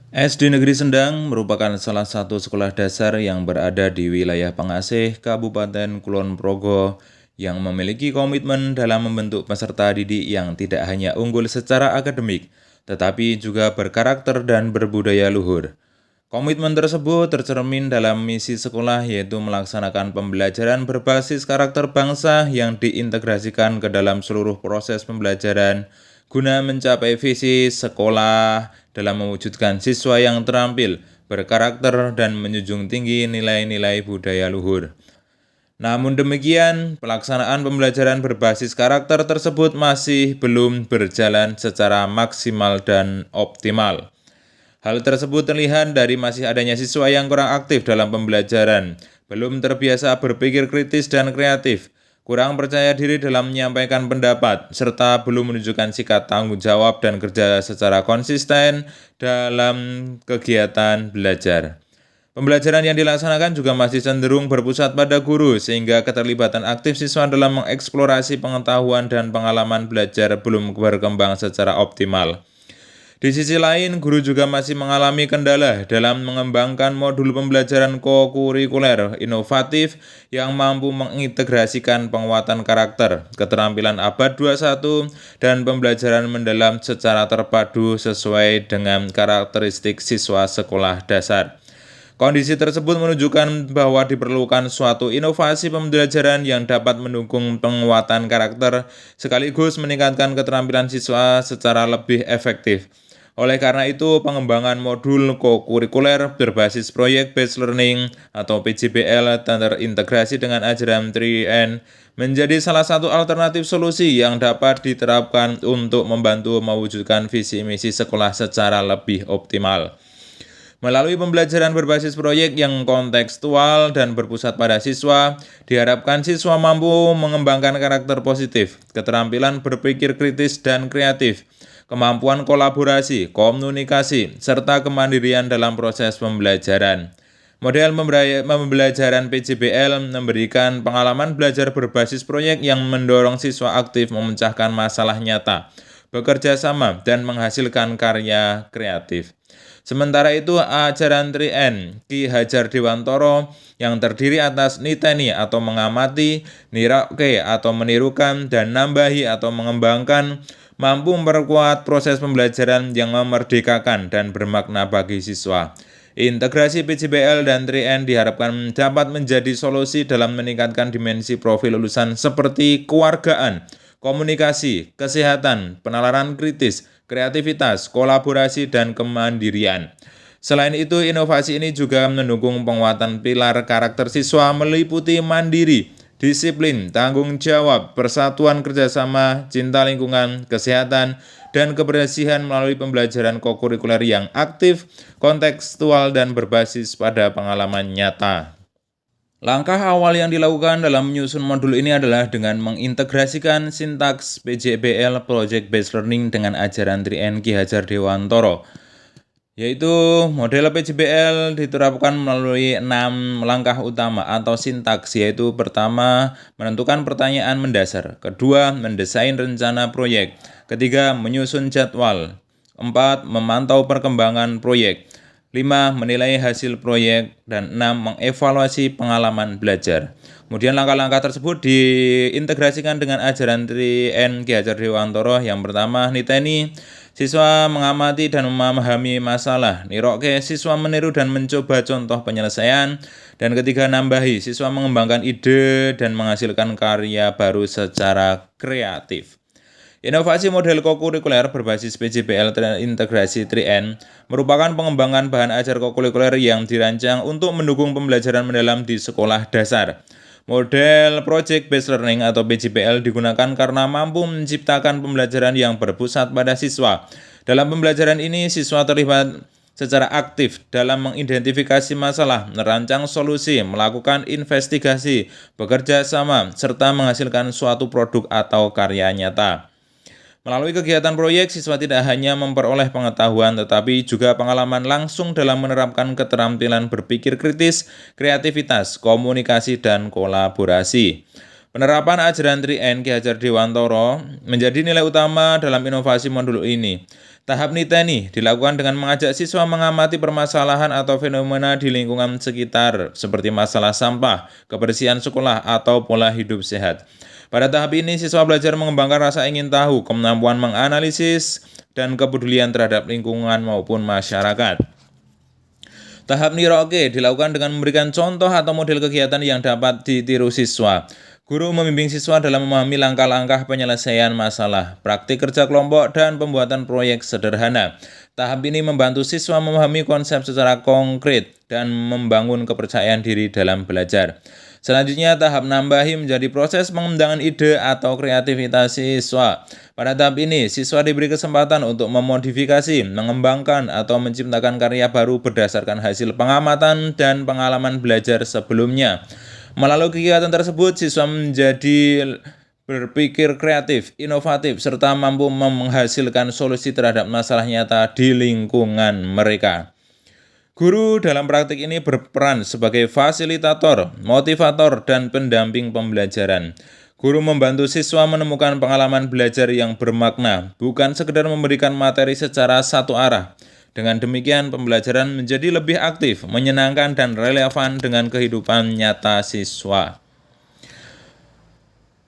SD Negeri Sendang merupakan salah satu sekolah dasar yang berada di wilayah Pengasih, Kabupaten Kulon Progo, yang memiliki komitmen dalam membentuk peserta didik yang tidak hanya unggul secara akademik, tetapi juga berkarakter dan berbudaya luhur. Komitmen tersebut tercermin dalam misi sekolah, yaitu melaksanakan pembelajaran berbasis karakter bangsa yang diintegrasikan ke dalam seluruh proses pembelajaran guna mencapai visi sekolah dalam mewujudkan siswa yang terampil, berkarakter, dan menjunjung tinggi nilai-nilai budaya luhur. Namun demikian, pelaksanaan pembelajaran berbasis karakter tersebut masih belum berjalan secara maksimal dan optimal. Hal tersebut terlihat dari masih adanya siswa yang kurang aktif dalam pembelajaran, belum terbiasa berpikir kritis dan kreatif, kurang percaya diri dalam menyampaikan pendapat, serta belum menunjukkan sikap tanggung jawab dan kerja secara konsisten dalam kegiatan belajar. Pembelajaran yang dilaksanakan juga masih cenderung berpusat pada guru, sehingga keterlibatan aktif siswa dalam mengeksplorasi pengetahuan dan pengalaman belajar belum berkembang secara optimal. Di sisi lain, guru juga masih mengalami kendala dalam mengembangkan modul pembelajaran kokurikuler inovatif yang mampu mengintegrasikan penguatan karakter, keterampilan abad 21, dan pembelajaran mendalam secara terpadu sesuai dengan karakteristik siswa sekolah dasar. Kondisi tersebut menunjukkan bahwa diperlukan suatu inovasi pembelajaran yang dapat mendukung penguatan karakter sekaligus meningkatkan keterampilan siswa secara lebih efektif. Oleh karena itu, pengembangan modul kokurikuler berbasis Project Based Learning atau PJBL terintegrasi dengan ajaran 3N menjadi salah satu alternatif solusi yang dapat diterapkan untuk membantu mewujudkan visi misi sekolah secara lebih optimal. Melalui pembelajaran berbasis proyek yang kontekstual dan berpusat pada siswa, diharapkan siswa mampu mengembangkan karakter positif, keterampilan berpikir kritis dan kreatif, kemampuan kolaborasi, komunikasi, serta kemandirian dalam proses pembelajaran. Model pembelajaran PJBL memberikan pengalaman belajar berbasis proyek yang mendorong siswa aktif memecahkan masalah nyata, bekerja sama, dan menghasilkan karya kreatif. Sementara itu, ajaran 3N Ki Hajar Dewantoro yang terdiri atas niteni atau mengamati, nirake atau menirukan, dan nambahi atau mengembangkan mampu memperkuat proses pembelajaran yang memerdekakan dan bermakna bagi siswa. Integrasi PJBL dan 3N diharapkan dapat menjadi solusi dalam meningkatkan dimensi profil lulusan seperti kewargaan, komunikasi, kesehatan, penalaran kritis, kreativitas, kolaborasi, dan kemandirian. Selain itu, inovasi ini juga mendukung penguatan pilar karakter siswa meliputi mandiri, disiplin, tanggung jawab, persatuan kerjasama, cinta lingkungan, kesehatan, dan kebersihan melalui pembelajaran kokurikuler yang aktif, kontekstual, dan berbasis pada pengalaman nyata. Langkah awal yang dilakukan dalam menyusun modul ini adalah dengan mengintegrasikan sintaks PJBL Project Based Learning dengan ajaran 3N Ki Hajar Dewantoro, yaitu model PJBL diterapkan melalui 6 langkah utama atau sintaks, yaitu pertama, menentukan pertanyaan mendasar, kedua, mendesain rencana proyek, ketiga, menyusun jadwal, 4, memantau perkembangan proyek, 5. Menilai hasil proyek, dan 6. Mengevaluasi pengalaman belajar. Kemudian langkah-langkah tersebut diintegrasikan dengan ajaran 3N Ki Hajar Dewantoro. Yang pertama, niteni, siswa mengamati dan memahami masalah. Niroke, siswa meniru dan mencoba contoh penyelesaian. Dan ketiga, nambahi, siswa mengembangkan ide dan menghasilkan karya baru secara kreatif. Inovasi model kokurikuler berbasis PJBL terintegrasi 3N merupakan pengembangan bahan ajar kokurikuler yang dirancang untuk mendukung pembelajaran mendalam di sekolah dasar. Model Project Based Learning atau PJBL digunakan karena mampu menciptakan pembelajaran yang berpusat pada siswa. Dalam pembelajaran ini, siswa terlibat secara aktif dalam mengidentifikasi masalah, merancang solusi, melakukan investigasi, bekerja sama, serta menghasilkan suatu produk atau karya nyata. Melalui kegiatan proyek, siswa tidak hanya memperoleh pengetahuan tetapi juga pengalaman langsung dalam menerapkan keterampilan berpikir kritis, kreativitas, komunikasi, dan kolaborasi. Penerapan ajaran 3N Ki Hajar Dewantara menjadi nilai utama dalam inovasi modul ini. Tahap niteni dilakukan dengan mengajak siswa mengamati permasalahan atau fenomena di lingkungan sekitar, seperti masalah sampah, kebersihan sekolah, atau pola hidup sehat. Pada tahap ini, siswa belajar mengembangkan rasa ingin tahu, kemampuan menganalisis, dan kepedulian terhadap lingkungan maupun masyarakat. Tahap niroke dilakukan dengan memberikan contoh atau model kegiatan yang dapat ditiru siswa. Guru membimbing siswa dalam memahami langkah-langkah penyelesaian masalah, praktik kerja kelompok, dan pembuatan proyek sederhana. Tahap ini membantu siswa memahami konsep secara konkret dan membangun kepercayaan diri dalam belajar. Selanjutnya, tahap nambahi menjadi proses pengembangan ide atau kreativitas siswa. Pada tahap ini, siswa diberi kesempatan untuk memodifikasi, mengembangkan, atau menciptakan karya baru berdasarkan hasil pengamatan dan pengalaman belajar sebelumnya. Melalui kegiatan tersebut, siswa menjadi berpikir kreatif, inovatif, serta mampu menghasilkan solusi terhadap masalah nyata di lingkungan mereka. Guru dalam praktik ini berperan sebagai fasilitator, motivator, dan pendamping pembelajaran. Guru membantu siswa menemukan pengalaman belajar yang bermakna, bukan sekedar memberikan materi secara satu arah. Dengan demikian, pembelajaran menjadi lebih aktif, menyenangkan, dan relevan dengan kehidupan nyata siswa.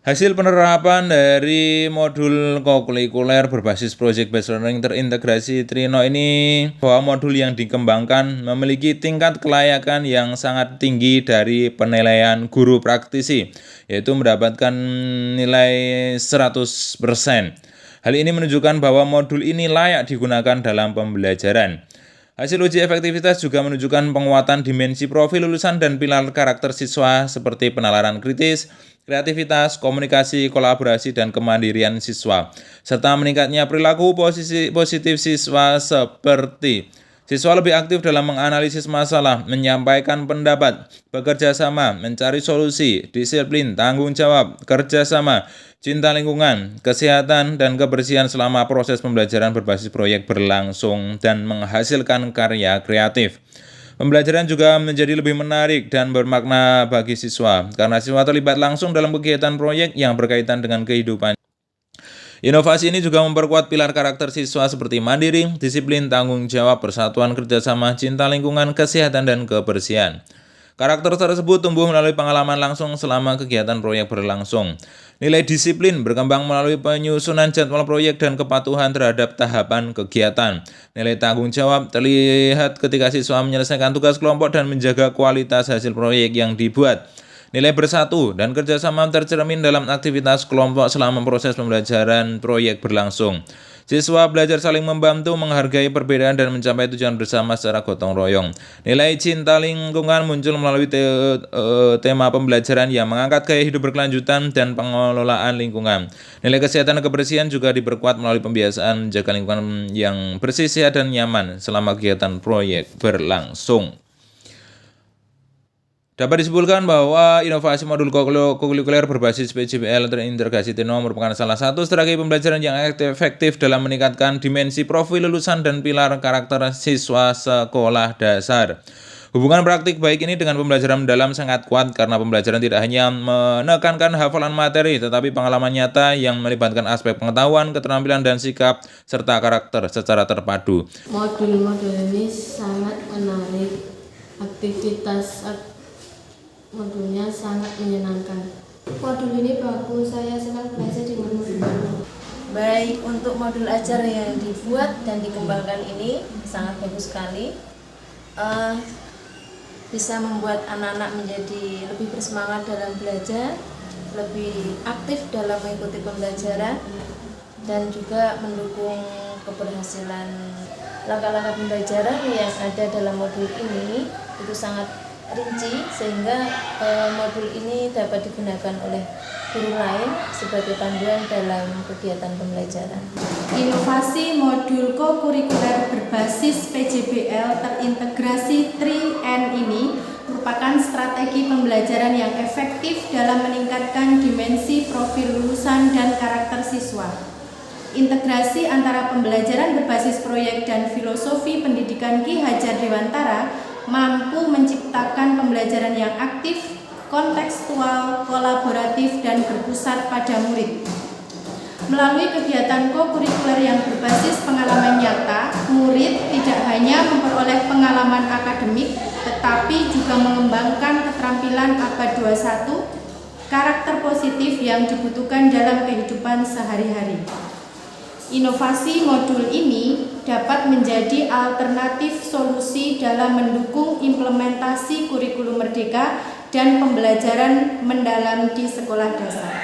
Hasil penerapan dari modul kokurikuler berbasis Project Based Learning terintegrasi Trino ini bahwa modul yang dikembangkan memiliki tingkat kelayakan yang sangat tinggi dari penilaian guru praktisi, yaitu mendapatkan nilai 100%. Hal ini menunjukkan bahwa modul ini layak digunakan dalam pembelajaran. Hasil uji efektivitas juga menunjukkan penguatan dimensi profil lulusan dan pilar karakter siswa seperti penalaran kritis, kreativitas, komunikasi, kolaborasi, dan kemandirian siswa, serta meningkatnya perilaku positif siswa seperti siswa lebih aktif dalam menganalisis masalah, menyampaikan pendapat, bekerja sama, mencari solusi, disiplin, tanggung jawab, kerjasama, cinta lingkungan, kesehatan, dan kebersihan selama proses pembelajaran berbasis proyek berlangsung dan menghasilkan karya kreatif. Pembelajaran juga menjadi lebih menarik dan bermakna bagi siswa, karena siswa terlibat langsung dalam kegiatan proyek yang berkaitan dengan kehidupan. Inovasi ini juga memperkuat pilar karakter siswa seperti mandiri, disiplin, tanggung jawab, persatuan, kerjasama, cinta lingkungan, kesehatan, dan kebersihan. Karakter tersebut tumbuh melalui pengalaman langsung selama kegiatan proyek berlangsung. Nilai disiplin berkembang melalui penyusunan jadwal proyek dan kepatuhan terhadap tahapan kegiatan. Nilai tanggung jawab terlihat ketika siswa menyelesaikan tugas kelompok dan menjaga kualitas hasil proyek yang dibuat. Nilai bersatu dan kerjasama tercermin dalam aktivitas kelompok selama proses pembelajaran proyek berlangsung. Siswa belajar saling membantu, menghargai perbedaan, dan mencapai tujuan bersama secara gotong royong. Nilai cinta lingkungan muncul melalui tema pembelajaran yang mengangkat gaya hidup berkelanjutan dan pengelolaan lingkungan. Nilai kesehatan dan kebersihan juga diperkuat melalui pembiasaan menjaga lingkungan yang bersih, sehat, dan nyaman selama kegiatan proyek berlangsung. Dapat disimpulkan bahwa inovasi modul kokurikuler berbasis PJBL terintegrasi Trino merupakan salah satu strategi pembelajaran yang efektif dalam meningkatkan dimensi profil lulusan dan pilar karakter siswa sekolah dasar. Hubungan praktik baik ini dengan pembelajaran mendalam sangat kuat karena pembelajaran tidak hanya menekankan hafalan materi, tetapi pengalaman nyata yang melibatkan aspek pengetahuan, keterampilan, dan sikap, serta karakter secara terpadu. Modul-modul ini sangat menarik, modulnya sangat menyenangkan. Modul ini bagus, saya senang belajar dengan modul ini. Baik, untuk modul ajar yang dibuat dan dikembangkan ini sangat bagus sekali. Bisa membuat anak-anak menjadi lebih bersemangat dalam belajar, lebih aktif dalam mengikuti pembelajaran, dan juga mendukung keberhasilan langkah-langkah pembelajaran yang ada dalam modul ini itu sangat rinci sehingga modul ini dapat digunakan oleh guru lain sebagai panduan dalam kegiatan pembelajaran. Inovasi modul kokurikuler berbasis PJBL terintegrasi 3N ini merupakan strategi pembelajaran yang efektif dalam meningkatkan dimensi profil lulusan dan karakter siswa. Integrasi antara pembelajaran berbasis proyek dan filosofi pendidikan Ki Hajar Dewantara mampu menciptakan pembelajaran yang aktif, kontekstual, kolaboratif, dan berpusat pada murid. Melalui kegiatan kokurikuler yang berbasis pengalaman nyata, murid tidak hanya memperoleh pengalaman akademik, tetapi juga mengembangkan keterampilan abad 21, karakter positif yang dibutuhkan dalam kehidupan sehari-hari. Inovasi modul ini dapat menjadi alternatif solusi dalam mendukung implementasi kurikulum merdeka dan pembelajaran mendalam di sekolah dasar.